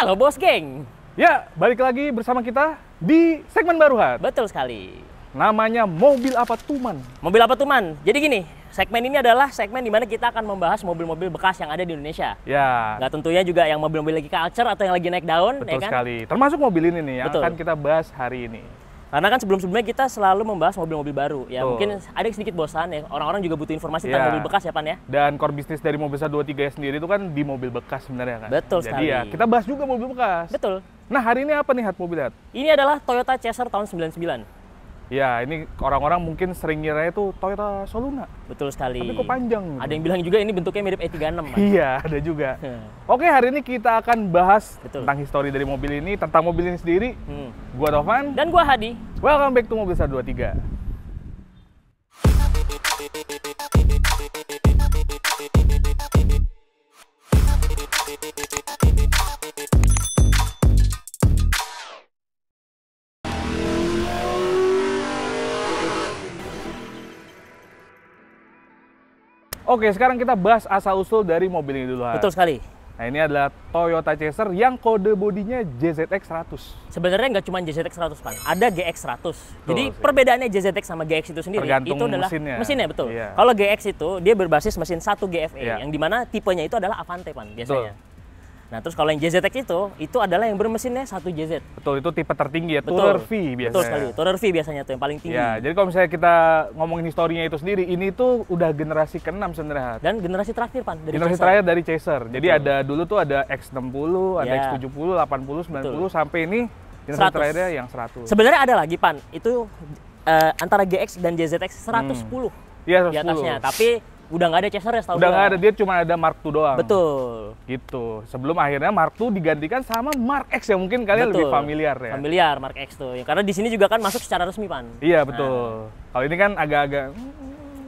Halo bos geng. Ya, balik lagi bersama kita di segmen baru, Hat. Betul sekali. Namanya Mobil Apa Tuman. Mobil apa tuh man? Jadi gini, segmen ini adalah segmen di mana kita akan membahas mobil-mobil bekas yang ada di Indonesia. Ya, Nggak tentunya juga yang mobil-mobil lagi culture atau yang lagi naik daun, betul ya kan? sekali. Termasuk mobil ini nih yang Betul. akan kita bahas hari ini. Karena kan sebelum-sebelumnya kita selalu membahas mobil-mobil baru. Ya Betul. mungkin ada sedikit bosan ya. Orang-orang juga butuh informasi Ya. tentang mobil bekas ya Pan ya. Dan core bisnis dari Mobil 123 sendiri itu kan di mobil bekas sebenarnya kan. Betul Jadi sekali. ya, kita bahas juga mobil bekas. Betul. Nah, hari ini apa nih, Hat, mobil, Hat? Ini adalah Toyota Chaser tahun 99. Ya, ini orang-orang mungkin sering ngira itu Toyota Soluna. Betul sekali. Tapi kok panjang gitu? Ada yang bilang juga ini bentuknya mirip E36 Pan. Iya, ada juga. Oke, hari ini kita akan bahas Betul. tentang histori dari mobil ini, tentang mobil ini sendiri. Gua Tovan. Dan gua Hadi. Welcome back to Mobil 123. Oke, sekarang kita bahas asal-usul dari mobil ini dulu, Han. Betul sekali. Nah, ini adalah Toyota Chaser yang kode bodinya JZX 100. Sebenarnya nggak cuma JZX 100 Pan, ada GX 100. Jadi sih. perbedaannya JZX sama GX itu sendiri Tergantung itu adalah mesinnya. betul. Iya. Kalau GX itu dia berbasis mesin 1 GFE Iya. yang dimana tipenya itu adalah Avante Pan biasanya. Nah terus kalau yang JZX itu adalah yang bermesinnya 1 JZ. Betul, itu tipe tertinggi ya, Betul. Tourer V biasanya. Betul sekali. Tourer V biasanya tuh yang paling tinggi. Ya, jadi kalau misalnya kita ngomongin historinya itu sendiri, ini tuh udah generasi ke-6 sebenarnya. Dan generasi terakhir Pan dari Generasi Chaser. terakhir dari Chaser. Jadi Betul. ada dulu tuh ada X60, ada Ya. X70, 80, 90 Betul. sampai ini generasi 100. terakhirnya yang 100. Sebenarnya ada lagi Pan, itu antara GX dan JZX 110 Iya, di 110. atasnya. Tapi udah nggak ada Chaser ya setahu Udah gua. nggak ada, dia cuma ada Mark II doang. Betul. Gitu. Sebelum akhirnya Mark II digantikan sama Mark X yang mungkin kalian lebih Betul. familiar ya. Familiar Mark X tuh. Ya, karena di sini juga kan masuk secara resmi Pan. Iya, betul. Kalau ini kan agak-agak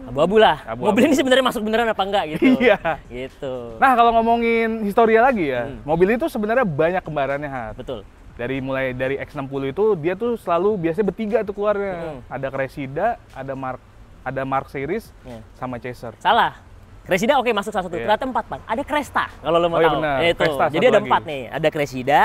Abu-abu lah. Abu-abu. Mobil ini sebenarnya masuk beneran apa enggak gitu. Iya. Gitu. Nah, kalau ngomongin historia lagi ya, mobil itu sebenarnya banyak kembarannya, Hat. Betul. Mulai dari X60 itu dia tuh selalu biasanya bertiga tuh keluarnya. Ada Cressida, ada Mark Series, Iya. sama Chaser. Salah. Cressida oke masuk salah satu. Iya. Ternyata 4 Pan. Ada Cresta kalau lo mau Oh iya tahu. benar, Itu. Cresta Jadi satu ada lagi. 4 nih. Ada Cressida,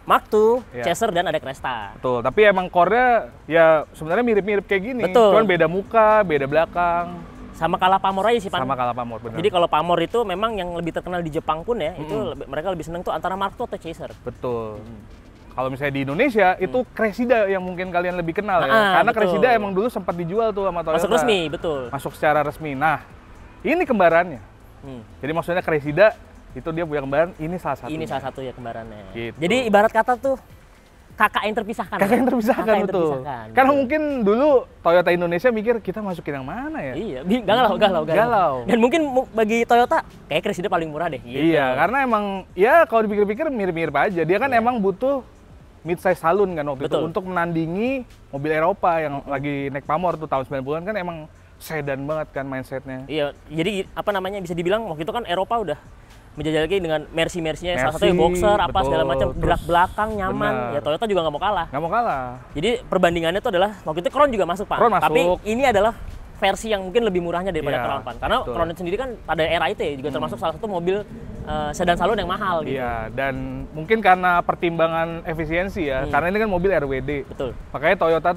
Mark II, Iya. Chaser dan ada Cresta. Betul, tapi emang core-nya ya sebenarnya mirip-mirip kayak gini. Betul. Cuman beda muka, beda belakang, Sama kalah Pamor aja sih Pan. sama kalah pamor, benar. Jadi kalau Pamor itu memang yang lebih terkenal di Jepang pun ya, itu mereka lebih seneng tuh antara Mark II atau Chaser. Betul. Kalau misalnya di Indonesia itu Cressida yang mungkin kalian lebih kenal ya. Karena betul. Cressida emang dulu sempat dijual tuh sama Toyota. Masuk resmi, betul. Masuk secara resmi. Nah, ini kembarannya. Jadi maksudnya Cressida itu dia punya kembaran, ini salah satu. Ini salah satu ya kembarannya. Gitu. Jadi ibarat kata tuh kakak yang terpisahkan. Kakak yang terpisahkan, Kakak yang betul. terpisahkan, Karena betul. mungkin dulu Toyota Indonesia mikir kita masukin yang mana ya? Iya, galau. Dan mungkin bagi Toyota kayak Cressida paling murah deh. Gitu. Iya, karena emang ya kalau dipikir-pikir mirip-mirip aja. Dia kan emang butuh mid-size saloon kan waktu Betul. itu untuk menandingi mobil Eropa yang lagi naik pamor tuh tahun 90-an kan emang sedan banget kan mindsetnya. Iya, jadi apa namanya bisa dibilang waktu itu kan Eropa udah menjajaki dengan Mercy-nya salah Mercy, satunya boxer apa betul. segala macam Terus, gerak belakang nyaman. bener. Ya Toyota juga nggak mau kalah. Nggak mau kalah. Jadi perbandingannya itu adalah waktu itu Crown juga masuk Pak. Crown masuk. Tapi ini adalah versi yang mungkin lebih murahnya daripada Iya, Crown Pan. Karena betul. Crown itu sendiri kan pada era itu ya juga termasuk salah satu mobil sedan salon yang mahal gitu. Iya, dan mungkin karena pertimbangan efisiensi ya, karena ini kan mobil RWD. Betul. Makanya Toyota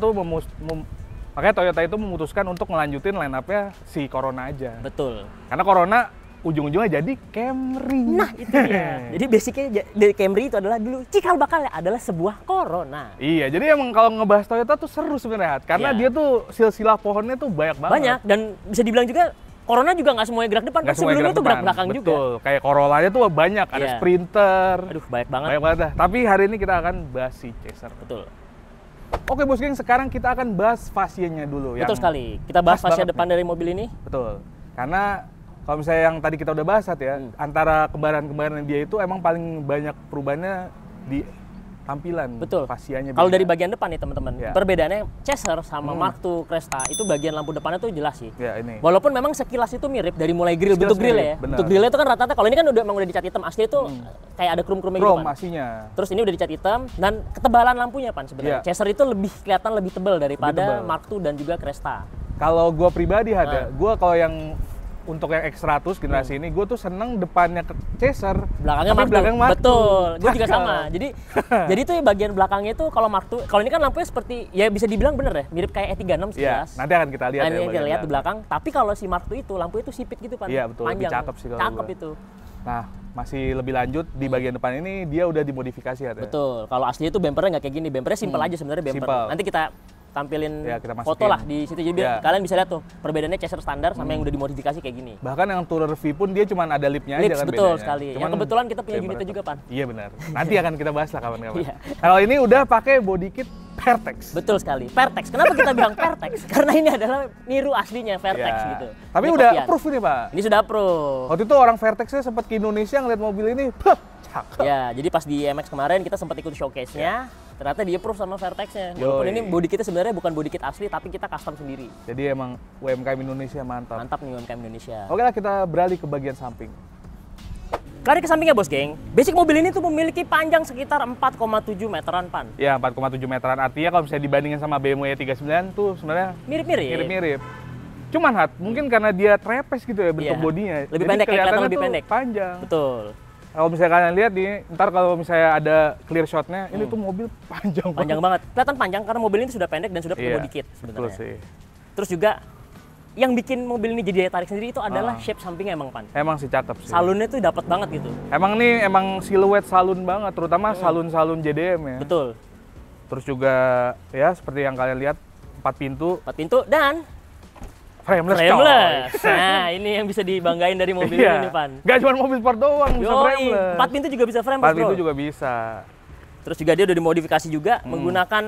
itu memutuskan untuk melanjutin line up-nya si Corona aja. Betul. Karena Corona ujung-ujungnya jadi Camry. Nah, itu dia. Jadi basicnya dari Camry itu adalah dulu cikal bakalnya adalah sebuah Corona. Iya, jadi emang kalau ngebahas Toyota tuh seru sebenarnya, Hat. Karena Iya. dia tuh silsilah pohonnya tuh banyak banget. Banyak dan bisa dibilang juga Corona juga nggak semuanya gerak depan, Nggak kan semuanya sebelumnya tuh gerak depan. belakang juga. Betul, kayak Corolla-nya tuh banyak, ada Iya. Sprinter. Aduh, banyak banget. Banyak banget dah. Tapi hari ini kita akan bahas si Chaser. Betul. Oke bos geng, sekarang kita akan bahas fasienya dulu. Betul sekali. Kita bahas khas fascia banget depan dari mobil ini. Betul. Karena kalau misalnya yang tadi kita udah bahas ya, antara kembaran-kembaran dia itu emang paling banyak perubahannya di tampilan. Betul. Fasianya Kalau beda. dari bagian depan nih teman-teman, Ya. perbedaannya Chaser sama Mark II Cresta itu bagian lampu depannya tuh jelas sih. Ya ini. Walaupun memang sekilas itu mirip dari mulai grill, Sekilas bentuk grill mirip, ya. benar. Bentuk grillnya itu kan rata-rata kalau ini kan emang udah dicat hitam, asli itu kayak ada krum-krumnya gitu Chrome Pan. aslinya. Terus ini udah dicat hitam dan ketebalan lampunya Pan sebenarnya. Iya. Chaser itu kelihatan lebih tebal daripada tebal. Mark II dan juga Cresta. Kalau gua pribadi ada, gua kalau yang untuk yang X100 generasi ini, gue tuh seneng depannya ke Chaser, belakangnya tapi Mark II. belakang Mark II. Betul, gue juga Cakep. sama. Jadi tuh bagian belakangnya itu kalau Mark II, kalau ini kan lampunya seperti ya bisa dibilang bener ya, mirip kayak E36 Iya, sekilas. nanti akan kita lihat Nah, ya. ini kita bagian lihat di belakang. belakang. Tapi kalau si Mark II itu lampunya itu sipit gitu kan. Iya, betul. Lebih Panjang. cakep sih kalau Cakep gua. itu. Nah, masih lebih lanjut di bagian depan ini dia udah dimodifikasi ya. Betul. Kalau aslinya itu bempernya nggak kayak gini. Bempernya simpel aja sebenarnya bemper. Simpel. Nanti kita tampilin Ya, kita masukin. foto lah di situ. Jadi biar Ya. kalian bisa lihat tuh perbedaannya Chaser standar sama yang udah dimodifikasi kayak gini. Bahkan yang Tourer V pun dia cuma ada lipnya aja Lips, kan betul bedanya. sekali. Cuman Yang kebetulan kita punya bempernya unitnya juga, Pan. Iya benar. Nanti akan kita bahas lah kawan-kawan. Iya. Kalau ini udah pakai body kit Vertex. Betul sekali. Vertex. Kenapa kita bilang Vertex? Karena ini adalah niru aslinya Vertex Ya. gitu. Tapi Ini udah kopian. approve ini, Pak. Ini sudah approve. Waktu itu orang Vertexnya sempat ke Indonesia ngeliat mobil ini, cakep. Ya, jadi pas di MX kemarin kita sempat ikut showcase-nya. Ternyata di approve sama Vertex-nya. Walaupun Yoi. ini body kitnya sebenarnya bukan body kit asli, tapi kita custom sendiri. Jadi emang UMKM Indonesia mantap. Mantap nih UMKM Indonesia. Oke lah, kita beralih ke bagian samping. Lari ke sampingnya bos geng, basic mobil ini tuh memiliki panjang sekitar 4,7 meteran Pan. Ya, 4,7 meteran. Artinya kalau misalnya dibandingin sama BMW E39 tuh sebenarnya Mirip-mirip. mirip-mirip. Cuman Hat, mungkin karena dia trapeze gitu ya bentuk Iya. bodinya. Lebih Jadi pendek, kayak kelihatan kelihatannya lebih tuh pendek. panjang. Betul. Kalau misalnya kalian lihat nih, ntar kalau misalnya ada clear shotnya, ini tuh mobil panjang Panjang banget. Kelihatan panjang karena mobil ini sudah pendek dan sudah pakai Iya, body kit betul sebenarnya. sih. Terus juga yang bikin mobil ini jadi daya tarik sendiri itu adalah shape sampingnya emang Pan. Emang sih cakep sih. Salonnya tuh dapat banget gitu. Emang nih emang siluet salon banget, terutama salon-salon JDM ya. Betul. Terus juga ya seperti yang kalian lihat 4 pintu, 4 pintu dan frameless. frameless. Nah, ini yang bisa dibanggain dari mobil Iya. ini Pan. Gak cuma mobil sport doang bisa Yoi, frameless. 4 pintu juga bisa frameless 4 pintu bro. juga bisa. Terus juga dia udah dimodifikasi juga menggunakan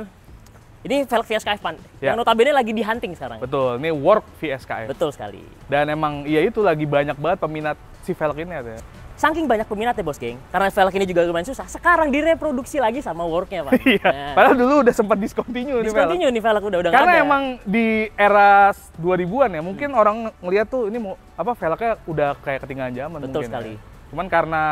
ini velg VSKF Pan. Ya. Yang notabene lagi di hunting sekarang. Betul, ini work VSKF. Betul sekali. Dan emang ya itu lagi banyak banget peminat si velg ini ada. Saking banyak peminatnya bos geng, karena velg ini juga lumayan susah, sekarang direproduksi lagi sama worknya Pak. Iya. Padahal dulu udah sempat discontinue nih velg. Discontinue nih velg udah nggak Karena ada. emang di era 2000-an ya, mungkin orang ngeliat tuh ini mau apa velgnya udah kayak ketinggalan zaman Betul mungkin. sekali. Ya. Cuman karena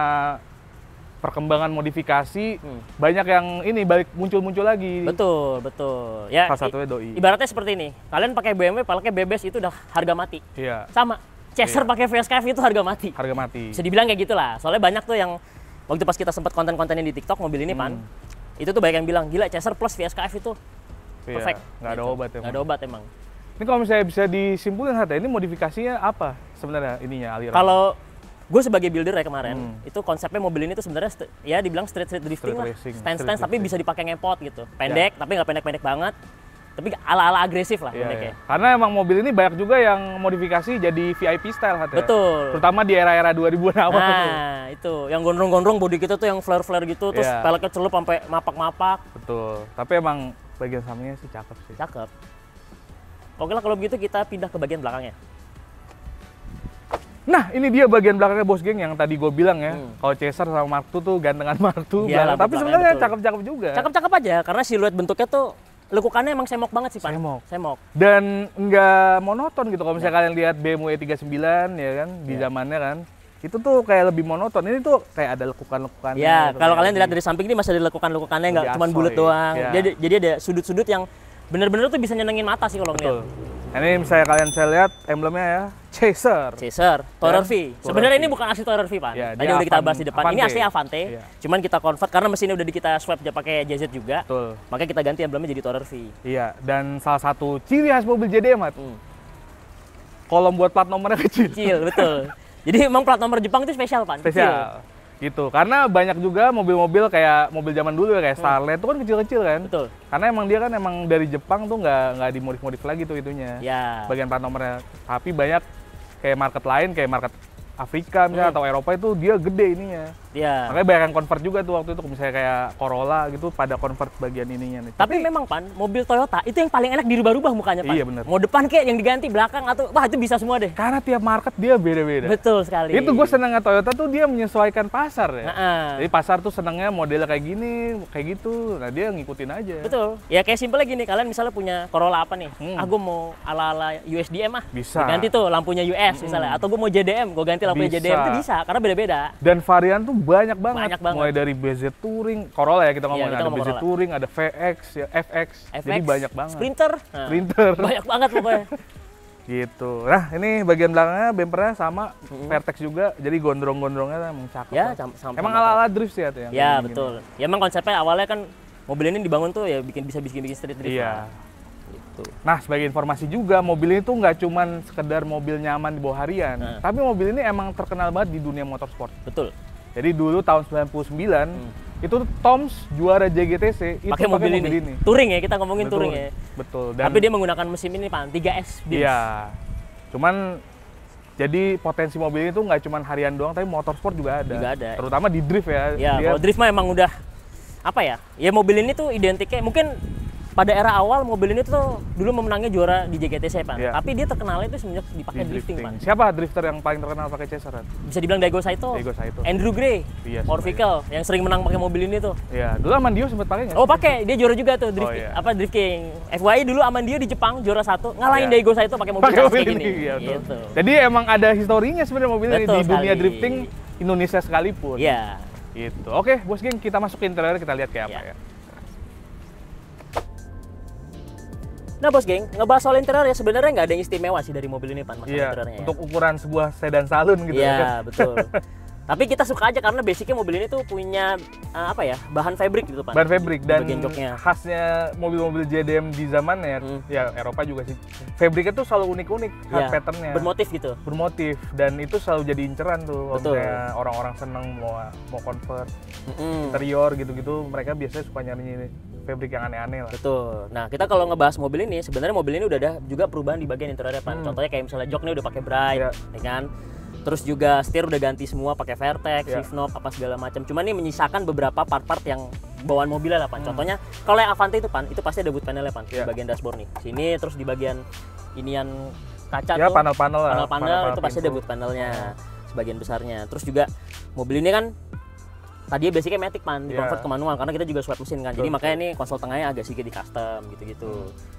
perkembangan modifikasi banyak yang ini balik muncul-muncul lagi. Betul, betul. Ya, Salah satunya doi. ibaratnya seperti ini. Kalian pakai BMW, pakai bebes itu udah harga mati. Iya, Sama. Chaser Iya. pakai VSKF itu harga mati. harga mati. Bisa dibilang kayak gitulah. Soalnya banyak tuh yang waktu pas kita sempat konten-kontennya di TikTok mobil ini Pan. Itu tuh banyak yang bilang, gila Chaser plus VSKF itu Iya, perfect. nggak ada Gitu. obat Nggak emang. ada obat emang. Ini kalau misalnya bisa disimpulkan Hatta, ini modifikasinya apa sebenarnya ininya aliran? Kalau gue sebagai builder ya kemarin, itu konsepnya mobil ini tuh sebenarnya ya dibilang street drifting Street lah, racing, stance street tapi drifting. bisa dipakai ngepot gitu, pendek tapi nggak pendek-pendek banget, tapi ala-ala agresif lah Iya, pendeknya. iya. Karena emang mobil ini banyak juga yang modifikasi jadi VIP style Hatta. Betul. Terutama di era-era 2000-an awal tuh. Nah itu, yang gondrong-gondrong body kita tuh yang flare-flare gitu, terus Iya. peleknya celup sampai mapak-mapak, Betul. Tapi emang bagian sampingnya sih cakep sih. cakep. Oke lah kalau begitu kita pindah ke bagian belakangnya. Nah, ini dia bagian belakangnya bos geng yang tadi gue bilang ya. Kalau Chaser sama Mark II tuh gantengan Mark II. Iya, lampu Tapi belakangnya sebenarnya betul. cakep-cakep juga. Cakep-cakep aja, karena siluet bentuknya tuh lekukannya emang semok banget sih Pan. Semok. Dan nggak monoton gitu. Kalau misalnya kalian lihat BMW E39 ya kan, di zamannya kan. Itu tuh kayak lebih monoton. Ini tuh kayak ada lekukan-lekukannya. Ya, gitu, kalau kayak kalian lihat di- dari samping ini masih ada lekukan-lekukannya, nggak Lebih cuma bulat asoy. doang. Ya. Jadi ada sudut-sudut yang bener-bener tuh bisa nyenengin mata sih kalau Betul. ngeliat. Nah, ini misalnya kalian saya lihat emblemnya ya, Chaser. Chaser, Tourer V. Tourer Sebenarnya V. ini bukan asli Tourer V, Pak. Ya, Tadi dia udah kita bahas di depan. Ini Avante. asli Avante. Iya. Cuman kita convert karena mesinnya udah kita swap pakai JZ juga. Betul. Makanya kita ganti emblemnya jadi Tourer V. Iya, dan salah satu ciri khas mobil JDM, Mat. Kolom buat plat nomornya kecil. Kecil, betul. Jadi emang plat nomor Jepang itu spesial, Pak. Spesial. Gitu. Karena banyak juga mobil-mobil kayak mobil zaman dulu ya, kayak Starlet itu kan kecil-kecil kan. Betul. Karena emang dia kan emang dari Jepang tuh nggak dimodif-modif lagi tuh itunya. Ya. Bagian plat nomornya. Tapi banyak kayak market lain, kayak market Afrika misalnya atau Eropa itu dia gede ininya. Ya. Makanya banyak yang convert juga tuh waktu itu, misalnya kayak Corolla gitu pada convert bagian ininya nih. Tapi memang Pan, mobil Toyota itu yang paling enak dirubah-rubah mukanya, Pan. Iya, bener. Mau depan kek yang diganti, belakang atau wah itu bisa semua deh. Karena tiap market dia beda-beda. Betul sekali. Itu gue senengnya Toyota tuh dia menyesuaikan pasar ya. Nah, Jadi pasar tuh senengnya model kayak gini, kayak gitu. Nah dia ngikutin aja. betul. Ya kayak simpelnya gini, kalian misalnya punya Corolla apa nih? Gue mau ala-ala USDM ah. Bisa. Diganti tuh lampunya US misalnya. Atau gue mau JDM, gue ganti lampunya Bisa. JDM itu bisa. Karena beda-beda. Dan varian tuh banyak banget. Banyak banget. Mulai dari BZ Touring, Corolla ya kita ngomongin. kita Ada ngomong BZ Corolla. Touring, ada VX, ya, FX. Jadi banyak banget. Sprinter. Nah, Sprinter. banyak banget pokoknya. Gitu. Nah, ini bagian belakangnya bempernya sama, Vertex juga, jadi gondrong-gondrongnya emang cakep. Ya, lah. sama Emang ala-ala drift sih ya tuh yang ya, gini-gini. betul. Ya emang konsepnya awalnya kan mobil ini dibangun tuh ya bisa bikin street drift. Iya. lah. Gitu. Nah, sebagai informasi juga, mobil ini tuh nggak cuman sekedar mobil nyaman di bawah harian, Nah. tapi mobil ini emang terkenal banget di dunia motorsport. Betul. Jadi dulu tahun 99, itu tuh Toms juara JGTC itu Pakai mobil ini. Touring ya, kita ngomongin Betul. touring ya. Betul. Tapi dia menggunakan mesin ini Pak, 3S. Iya. Cuman jadi potensi mobil ini tuh nggak cuman harian doang, tapi motorsport juga ada. Juga ada. Terutama di drift ya. Ya, Dia kalau drift mah emang udah apa ya? Ya mobil ini tuh identiknya mungkin pada era awal mobil ini tuh dulu memenangnya juara di JGTC Pak. Iya. Tapi dia terkenalnya itu semenjak dipakai di drifting Pak. Siapa drifter yang paling terkenal pakai Chaser? Bisa dibilang Daigo Saito. Daigo Saito. Andrew Gray. Iya, Orvical yang sering menang pakai mobil ini tuh. Iya, dulu Amandio sempat pakai nggak? Oh pakai, dia juara juga tuh drift, iya. Drift King. FYI dulu Amandio di Jepang juara 1, ngalahin Iya. Daigo Saito pakai mobil Pakai kayak mobil gini. ini, iya, betul. Gitu. Jadi emang ada historinya sebenarnya mobil ini Betul di dunia sekali. drifting Indonesia sekalipun. Iya. Gitu. Oke, bos geng, kita masuk ke interior, kita lihat kayak apa Iya. ya. Nah bos geng, ngebahas soal interior ya sebenarnya nggak ada yang istimewa sih dari mobil ini Pan, masalah Iya, interiornya. untuk ukuran sebuah sedan salon gitu Iya, ya. betul. Tapi kita suka aja karena basicnya mobil ini tuh punya bahan fabric gitu Pan. Ban fabric Di dan bagian joknya. khasnya mobil-mobil JDM di zamannya ya Eropa juga sih. Fabricnya tuh selalu unik-unik, khas Iya, patternnya. bermotif gitu. Bermotif dan itu selalu jadi inceran tuh kalau Betul. misalnya orang-orang seneng mau convert Mm-mm. interior gitu-gitu, mereka biasanya suka nyari ini fabric yang aneh-aneh lah. Betul. Nah, kita kalau ngebahas mobil ini, sebenarnya mobil ini udah ada juga perubahan di bagian interiornya, Pan. Contohnya kayak misalnya joknya udah pakai bright, Iya. ya kan? Terus juga setir udah ganti semua pakai Vertex, Iya. shift knob, apa segala macam. Cuman ini menyisakan beberapa part-part yang bawaan mobilnya lah, Pan. Contohnya kalau yang Avante itu, Pan, itu pasti ada boot panelnya, Pan, di Iya. bagian dashboard nih. Sini terus di bagian inian kaca Ya tuh. panel-panel lah. Panel-panel panel-panel itu pasti ada pintu. boot panelnya sebagian besarnya. Terus juga mobil ini kan tadinya basicnya matic Pan, di Iya. convert ke manual karena kita juga swipe mesin kan. Jadi Betul. makanya ini konsol tengahnya agak sedikit di custom gitu-gitu.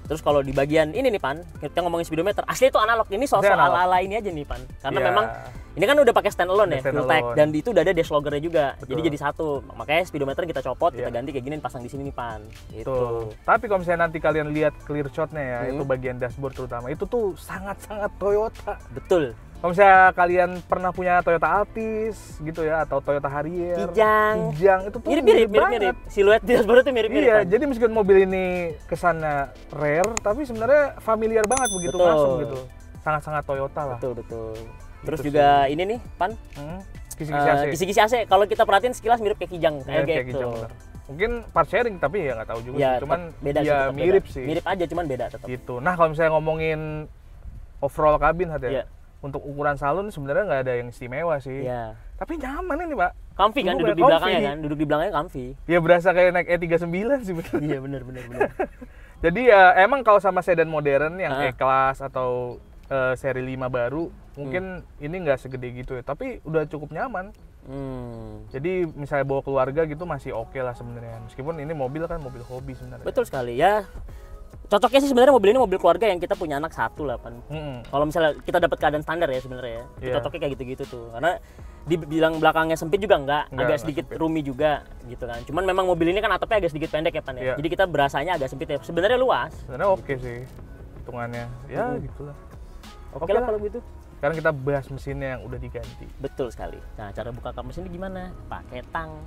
Terus kalau di bagian ini nih Pan, kita ngomongin speedometer, asli itu analog. Ini soal Asli analog. ala-ala ini aja nih Pan. Karena Iya. memang ini kan udah pakai standalone ya, Udah full tech standalone. dan itu udah ada dash loggernya juga. Jadi Betul. jadi satu. Makanya speedometer kita copot, kita Iya. ganti kayak gini pasang di sini nih Pan. Gitu. Tuh. Tapi kalau misalnya nanti kalian lihat clear shotnya ya, Hmm. itu bagian dashboard terutama, itu tuh sangat-sangat Toyota. Betul. Kalau misalnya kalian pernah punya Toyota Altis gitu ya, atau Toyota Harrier, Kijang. itu tuh Mirip-mirip, banget. Siluet di dashboard itu mirip-mirip Iya, Pan. jadi meskipun mobil ini kesannya rare, tapi sebenarnya familiar banget begitu Betul. masuk gitu. Sangat-sangat Toyota lah. Betul, betul. Terus Gitu juga ini nih Pan, Kisi-kisi AC. kisi-kisi AC. Kalau kita perhatiin sekilas mirip kayak Kijang, Mirip kayak gitu. Kijang, bener. Mungkin part sharing tapi ya nggak tahu juga Ya, sih. Cuman tetap beda sih, ya tetap mirip beda. sih. Mirip aja, cuman beda tetap. Gitu. Nah, kalau misalnya ngomongin overall kabin ya, Iya. untuk ukuran salon sebenarnya nggak ada yang istimewa sih. Iya. Tapi nyaman ini, Pak. Comfy kan, duduk di Comfy. belakangnya kan, duduk di belakangnya comfy. Ya berasa kayak naik E39 sih betul. Iya benar. Jadi ya emang kalau sama sedan modern yang Ah. E-Class atau seri 5 baru, mungkin ini nggak segede gitu ya, tapi udah cukup nyaman. Jadi misalnya bawa keluarga gitu masih oke lah sebenarnya. Meskipun ini mobil kan mobil hobi sebenarnya. Betul sekali ya. Cocoknya sih sebenarnya mobil ini mobil keluarga yang kita punya anak satu lah Pan. Kalau misalnya kita dapat keadaan standar ya sebenarnya ya, Iya. cocoknya kayak gitu-gitu tuh. Karena dibilang belakangnya sempit juga agak Nggak sedikit sempit. roomy juga gitu kan. Cuman memang mobil ini kan atapnya agak sedikit pendek ya Pan ya. Iya. Jadi kita berasanya agak sempit ya. Sebenarnya luas. Sebenarnya oke sih hitungannya. Ya gitulah. Oke lah kalau gitu. Sekarang kita bahas mesinnya yang udah diganti. Betul sekali. Nah, cara buka kap mesin ini gimana? Pakai tang.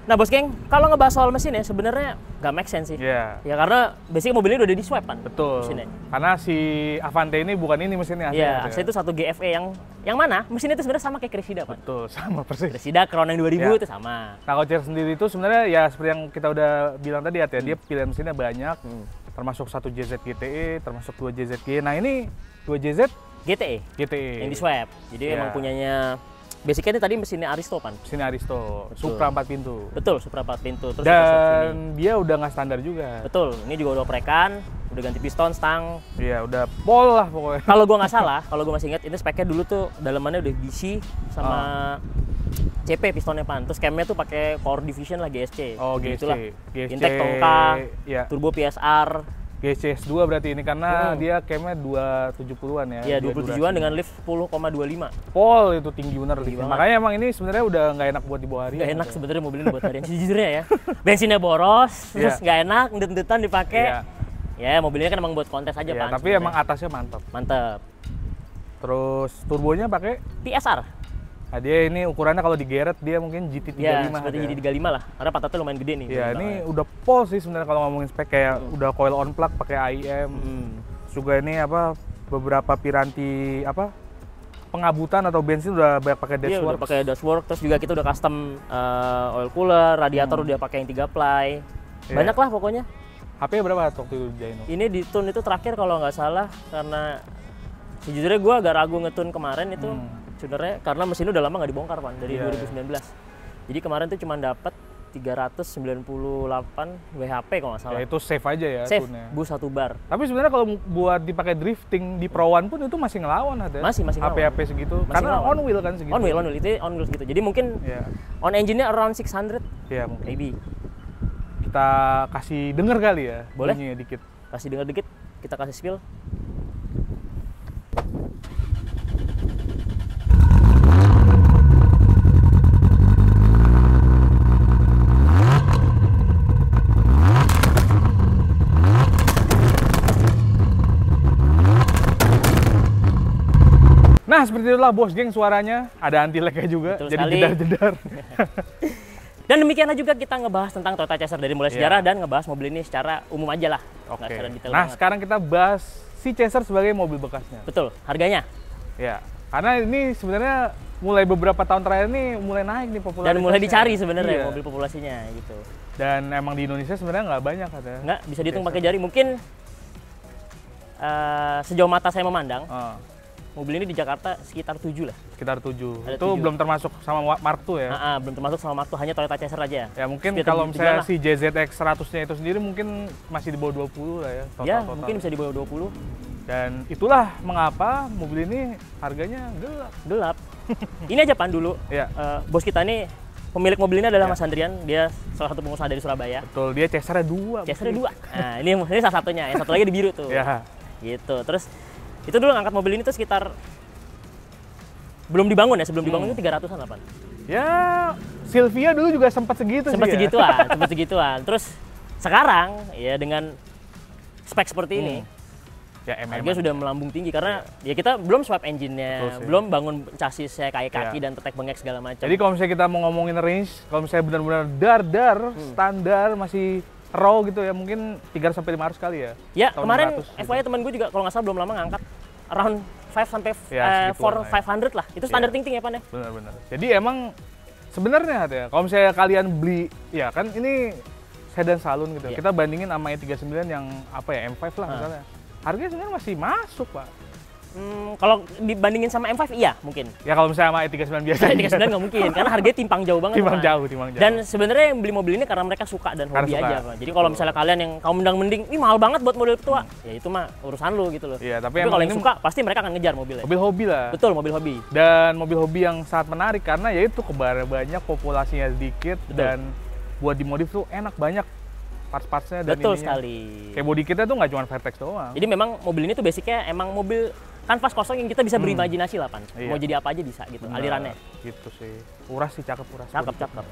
Nah, bos geng, kalau ngebahas soal mesin ya sebenarnya nggak make sense sih. Iya. Ya karena basic mobil ini udah di swipe kan. Betul. Mesinnya. Karena si Avante ini bukan ini mesinnya. Iya, aslinya. asli itu satu GFE yang mana? Mesin itu sebenarnya sama kayak Cressida, Pan. Betul, sama persis. Cressida Crown yang 2000 Iya. itu sama. Nah, Kocer sendiri itu sebenarnya ya seperti yang kita udah bilang tadi ya, dia pilihan mesinnya banyak. Termasuk 1 JZ GTE, termasuk 2 JZG. Nah, ini 2 JZ GTE GTE. yang di swap. Jadi Iya. emang punyanya basicnya ini tadi mesinnya Aristo, Pan. Mesin Aristo, Betul. Supra 4 pintu. Betul, Supra 4 pintu terus kita swap sini. Dan dia udah nggak standar juga. Betul, ini juga udah oprekan, udah ganti piston, stang. Iya, udah pol lah pokoknya. Kalau gua nggak salah, kalau gua masih ingat ini speknya dulu tuh dalamannya udah DC sama CP pistonnya Pan. Terus camnya tuh pakai Power Division lah GSC. Oh, GSC. Gitulah. GSC. Intake tongka, Ya, turbo PSR. GSC S2 berarti ini karena dia camnya 270-an ya. Iya, dia 27-an durasi. dengan lift 10,25. Pol itu tinggi bener Tinggi liftnya. banget. Makanya emang ini sebenarnya udah nggak enak buat dibawa hari. Nggak enak sebenarnya mobil ini buat harian sejujurnya ya. Bensinnya boros, terus Iya. nggak enak, ndet-ndetan dipakai. Iya. Ya, mobil ini kan emang buat kontes aja, Ya, Pan. tapi emang atasnya mantap. Mantep. Terus turbonya pakai, TSR. nah dia ini ukurannya kalau digeret dia mungkin GT35 Ya, seperti ya. GT35 lah. Karena pantatnya lumayan gede nih. Ya, gede ini banget. udah pol sih sebenarnya kalau ngomongin spek, kayak udah coil on plug pakai AIM. Terus juga ini apa, beberapa piranti apa pengabutan atau bensin udah banyak pakai Iya, udah dashworks. pakai dashwork. Terus juga kita udah custom oil cooler, radiator udah pakai yang 3 ply. Iya. Banyak lah pokoknya. HP berapa waktu itu Jaino? Ini di tune itu terakhir kalau nggak salah, karena sejujurnya gue agak ragu ngetune kemarin itu sebenarnya karena mesinnya udah lama nggak dibongkar, Pan, dari Iya, 2019. Jadi kemarin tuh cuma dapat 398 WHP kalau nggak salah. Ya itu safe aja ya Safe, tune-nya. bus 1 bar. Tapi sebenarnya kalau buat dipakai drifting di Pro One pun itu masih ngelawan ada. Masih ngelawan. HP-HP segitu. Masih Karena ngelawan. on wheel kan segitu. On wheel itu on wheel gitu. Jadi mungkin Ya. on engine-nya around 600 Ya mungkin. maybe. Kita kasih denger kali ya. Boleh. Bunyinya dikit. Kasih denger dikit, kita kasih spill. Nah seperti itulah bos geng suaranya. Ada anti lag-nya juga. Betul jadi sekali. jedar-jedar. Dan demikianlah juga kita ngebahas tentang Toyota Chaser dari mulai sejarah dan ngebahas mobil ini secara umum aja lah. Oke. Nggak secara detail Nah banget. sekarang kita bahas si Chaser sebagai mobil bekasnya. Betul, harganya. Ya. Karena ini sebenarnya mulai beberapa tahun terakhir ini mulai naik nih popularitasnya. Dan mulai dicari sebenarnya Iya. mobil populasinya gitu. Dan emang di Indonesia sebenarnya nggak banyak ada. Nggak bisa dihitung pakai jari. Mungkin sejauh mata saya memandang, mobil ini di Jakarta sekitar 7 lah. Sekitar 7. Ada Itu 7. belum termasuk sama Mark II ya. Belum termasuk sama Mark II, hanya Toyota Chaser aja. Ya mungkin Sekitar kalau 7-an misalnya lah. si JZX 100-nya itu sendiri mungkin masih di bawah 20 lah ya. Ya, mungkin bisa di bawah 20. Dan itulah mengapa mobil ini harganya gelap. Gelap. Ini aja Pan dulu. Ya, Bos kita ini, pemilik mobil ini adalah Ya. Mas Andrian. Dia salah satu pengusaha dari Surabaya. betul. Dia Chaser-nya 2. Chaser-nya 2. Nah, ini salah satunya. Yang satu lagi di biru tuh. Ya. Gitu. Terus itu dulu ngangkat mobil ini tuh sekitar belum dibangun ya, sebelum dibangun itu 300-an apa? Ya, Silvia dulu juga sempat segitu Sempat sih ya. segituan. Terus sekarang ya dengan spek seperti ini, Ya, harganya sudah melambung tinggi karena ya kita belum swap Betul engine-nya, sih. belum bangun chassisnya kayak kaki Ya. dan tetek bengek segala macam. Jadi kalau misalnya kita mau ngomongin range, kalau misalnya benar-benar dar, standar, masih raw gitu ya, mungkin 300-500 kali ya. ya tahun kemarin 100 gitu. FYI teman gue juga kalau nggak salah belum lama ngangkat around 5 sampai Ya, segituan lah ya. 500 lah. Itu standar ting-ting ya Pan ya? Benar-benar. Jadi emang sebenarnya ya, kalau misalnya kalian beli, ya kan ini sedan salon gitu. Iya. Kita bandingin sama E39 yang apa ya, M5 lah misalnya. Harganya sebenarnya masih masuk, Pak. Kalau dibandingin sama M5 iya mungkin. Ya kalau misalnya sama E39 biasa. E39 nggak mungkin karena harganya timpang jauh banget. Timbang Pan. jauh. Dan sebenarnya yang beli mobil ini karena mereka suka dan Karena hobi suka. aja, Pak. Jadi kalau misalnya kalian yang kaum mending, ini mahal banget buat model tua, ya itu mah urusan lu gitu loh. Iya, Tapi tapi emang kalau yang ini suka pasti mereka akan ngejar mobilnya. mobil hobi lah. Betul, mobil hobi. Dan mobil hobi yang sangat menarik karena ya itu banyak, populasinya sedikit, Betul. dan buat dimodif tuh enak, banyak parts-partsnya dan Betul ininya. sekali. Kayak body kitnya tuh nggak cuma Vertex doang. Jadi memang mobil ini tuh basicnya emang mobil kanvas kosong yang kita bisa berimajinasi lah, Pan. Iya. Mau jadi apa aja bisa gitu, Bener, alirannya. Gitu sih. Uras sih, cakep. Cakep.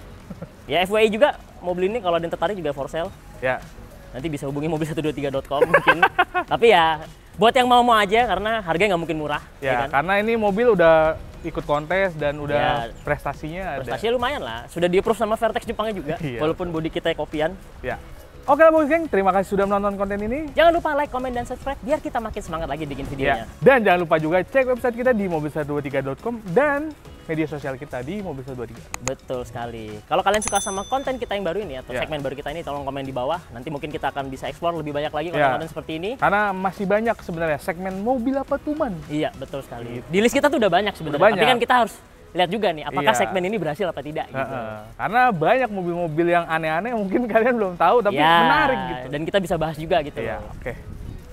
Ya FYI juga mobil ini kalau ada yang tertarik juga for sale. Ya, Nanti bisa hubungi mobil123.com mungkin. Tapi ya buat yang mau aja karena harganya nggak mungkin murah. ya kan? karena ini mobil udah ikut kontes dan udah Ya. prestasinya ada. Prestasinya lumayan lah. Sudah di-approve sama Vertex Jepangnya juga. Iya. Walaupun bodi kita kopian. Ya. Oke lah bos geng, terima kasih sudah menonton konten ini. Jangan lupa like, comment, dan subscribe biar kita makin semangat lagi bikin videonya. Ya. Dan jangan lupa juga cek website kita di mobil123.com dan media sosial kita di mobil123. Betul sekali. Kalau kalian suka sama konten kita yang baru ini atau Ya. segmen baru kita ini, tolong komen di bawah. Nanti mungkin kita akan bisa explore lebih banyak lagi Ya. konten-konten seperti ini. Karena masih banyak sebenarnya segmen mobil apa tuman. Iya, betul sekali. Di list kita tuh udah banyak sebenarnya. Udah Tapi banyak. kan kita harus lihat juga nih, apakah Iya. segmen ini berhasil apa tidak gitu. Karena banyak mobil-mobil yang aneh-aneh mungkin kalian belum tahu tapi Ya, menarik gitu. Dan kita bisa bahas juga gitu. Iya, loh. oke.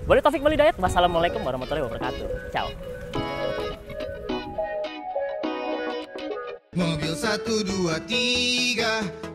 Boleh Taufik Bali Dayat. Wassalamualaikum warahmatullahi wabarakatuh. Ciao. Mobil 1, 2, 3